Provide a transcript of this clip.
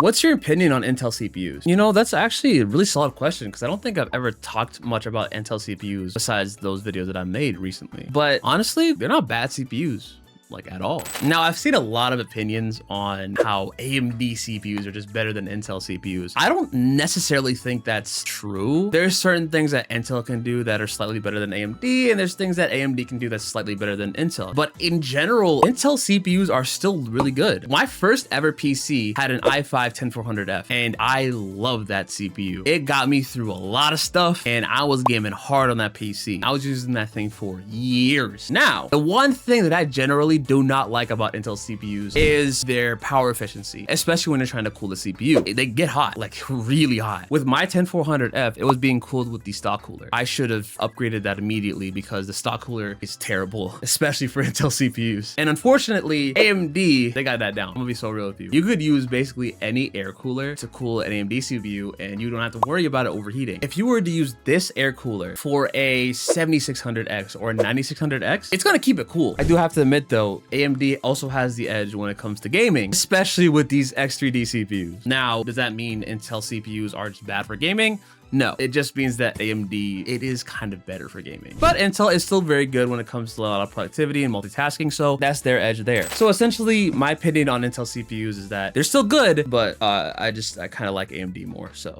What's your opinion on Intel CPUs? You know, that's actually a really solid question because I don't think I've ever talked much about Intel CPUs besides those videos that I made recently. But honestly, they're not bad CPUs. Like at all. Now, I've seen a lot of opinions on how AMD CPUs are just better than Intel CPUs. I don't necessarily think that's true. There's certain things that Intel can do that are slightly better than AMD, and there's things that AMD can do that's slightly better than Intel. But in general, Intel CPUs are still really good. My first ever PC had an i5-10400F, and I love that CPU. It got me through a lot of stuff, and I was gaming hard on that PC. I was using that thing for years. Now, the one thing that I generally do not like about Intel CPUs is their power efficiency, especially when they're trying to cool the CPU. They get hot, like really hot. With my 10400F, it was being cooled with the stock cooler. I should have upgraded that immediately because the stock cooler is terrible, especially for Intel CPUs. And unfortunately, AMD, they got that down. I'm gonna be so real with you. You could use basically any air cooler to cool an AMD CPU and you don't have to worry about it overheating. If you were to use this air cooler for a 7600X or a 9600X, it's gonna keep it cool. I do have to admit though, AMD also has the edge when it comes to gaming, especially with these X3D CPUs. Now, does that mean Intel CPUs are just bad for gaming? No, it just means that AMD, it is kind of better for gaming. But Intel is still very good when it comes to a lot of productivity and multitasking, so that's their edge there. So essentially, my opinion on Intel CPUs is that they're still good, but I kind of like AMD more, so.